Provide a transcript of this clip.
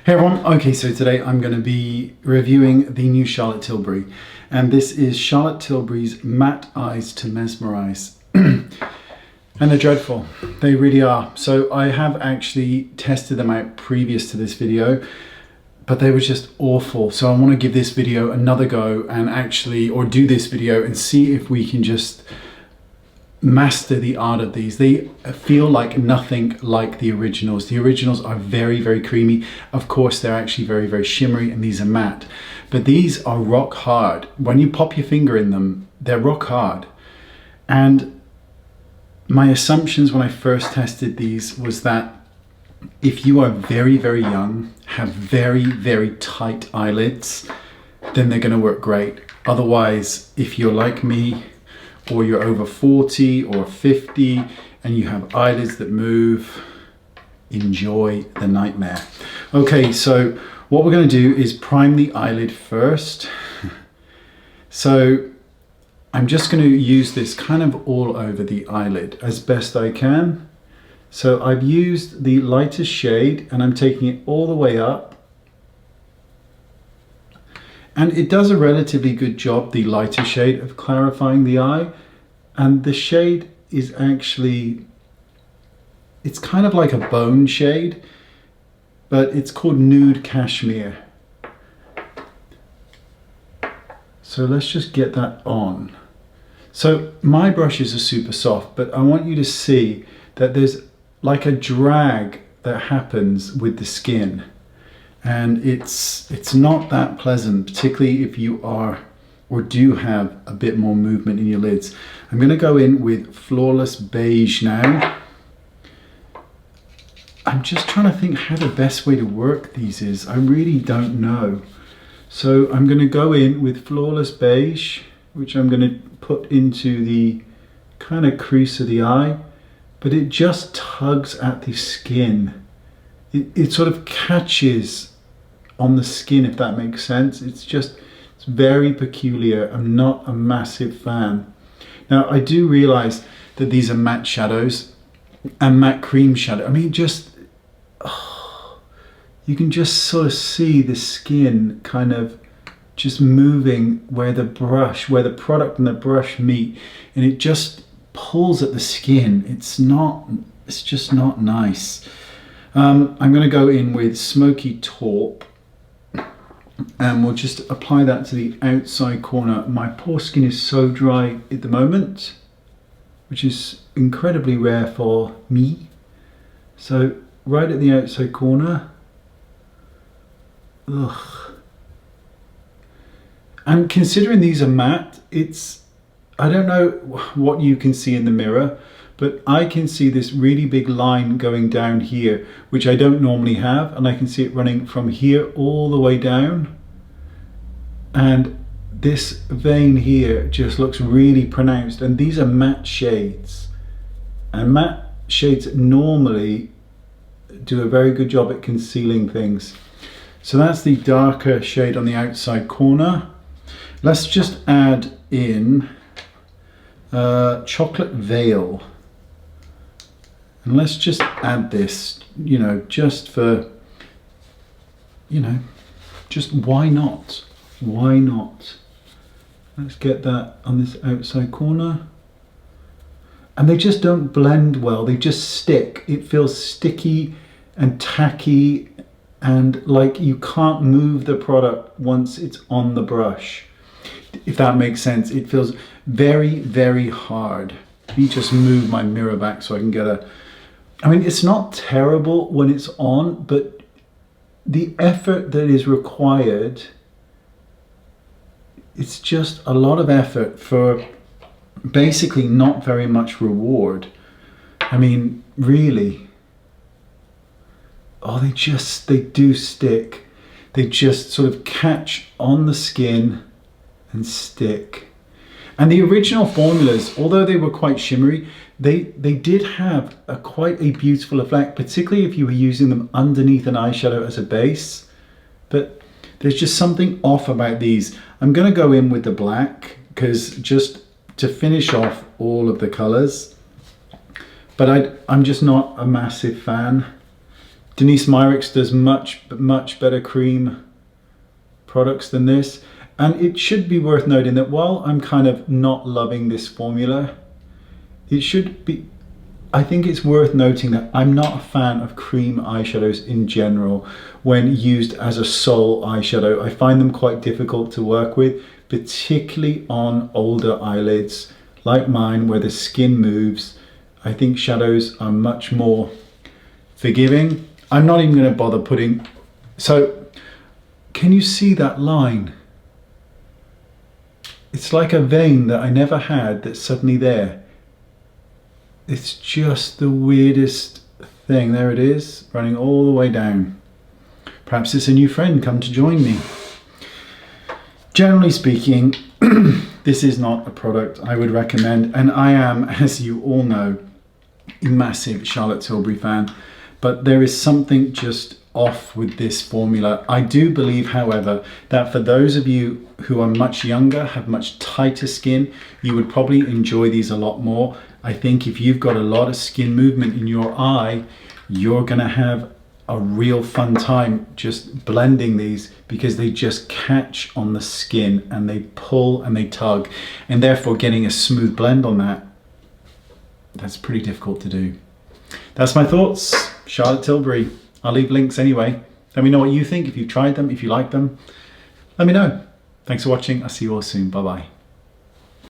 Hey everyone, okay, so today I'm going to be reviewing the new Charlotte Tilbury, and this is Charlotte Tilbury's Matte Eyes to Mesmerise. And they're dreadful, they really are. So I have actually tested them out previous to this video, but they were just awful. So I want to give this video another go and do this video and see if we can just master the art of these. They feel like nothing like the originals. The originals are very, very creamy. Of course, they're actually very, very shimmery, and these are matte. But these are rock hard. When you pop your finger in them, they're rock hard. And my assumptions when I first tested these was that if you are very, very young, have very, very tight eyelids, then they're going to work great. Otherwise, if you're like me, or you're over 40 or 50 and you have eyelids that move, enjoy the nightmare. Okay, so what we're going to do is prime the eyelid first. So I'm just going to use this kind of all over the eyelid as best I can. So I've used the lightest shade and I'm taking it all the way up. And it does a relatively good job, the lighter shade, of clarifying the eye. And the shade is actually, it's kind of like a bone shade, but it's called Nude Cashmere. So let's just get that on. So my brushes are super soft, but I want you to see that there's like a drag that happens with the skin. And it's not that pleasant, particularly if you are or do have a bit more movement in your lids. I'm going to go in with Flawless Beige now. I'm just trying to think how the best way to work these is. I really don't know. So I'm going to go in with Flawless Beige, which I'm going to put into the kind of crease of the eye, but it just tugs at the skin. It sort of catches on the skin, if that makes sense. It's very peculiar. I'm not a massive fan. Now I do realize that these are matte shadows and matte cream shadow. I mean, you can just sort of see the skin kind of just moving where the product and the brush meet, and it just pulls at the skin. It's just not nice. I'm going to go in with Smoky Taupe, and we'll just apply that to the outside corner. My poor skin is so dry at the moment, which is incredibly rare for me. So right at the outside corner. Ugh. And considering these are matte, I don't know what you can see in the mirror, but I can see this really big line going down here, which I don't normally have, and I can see it running from here all the way down. And this vein here just looks really pronounced, and these are matte shades. And matte shades normally do a very good job at concealing things. So that's the darker shade on the outside corner. Let's just add in Chocolate Veil. And let's just add this, just for, just why not? Why not? Let's get that on this outside corner. And they just don't blend well, they just stick. It feels sticky and tacky, and like you can't move the product once it's on the brush, if that makes sense. It feels very, very hard. Let me just move my mirror back so I can get I mean, it's not terrible when it's on, but the effort that is required, it's just a lot of effort for basically not very much reward. I mean, really. Oh, they do stick. They just sort of catch on the skin and stick. And the original formulas, although they were quite shimmery, they did have quite a beautiful effect, particularly if you were using them underneath an eyeshadow as a base. But there's just something off about these. I'm going to go in with the black, because just to finish off all of the colors. But I'm just not a massive fan. Denise Myricks does much better cream products than this. And it should be worth noting that while I'm kind of not loving this formula, it should be, I think it's worth noting that I'm not a fan of cream eyeshadows in general when used as a sole eyeshadow. I find them quite difficult to work with, particularly on older eyelids like mine where the skin moves. I think shadows are much more forgiving. I'm not even going to bother putting, so can you see that line? It's like a vein that I never had that's suddenly there. It's just the weirdest thing. There it is, running all the way down. Perhaps it's a new friend come to join me. Generally speaking, this is not a product I would recommend, and I am, as you all know, a massive Charlotte Tilbury fan, but there is something just off with this formula. I do believe, however, that for those of you who are much younger, have much tighter skin, you would probably enjoy these a lot more. I think if you've got a lot of skin movement in your eye, you're gonna have a real fun time just blending these, because they just catch on the skin and they pull and they tug, and therefore getting a smooth blend on that, that's pretty difficult to do. That's my thoughts. Charlotte Tilbury. I'll leave links anyway. Let me know what you think, if you've tried them, if you like them. Let me know. Thanks for watching. I'll see you all soon. Bye-bye.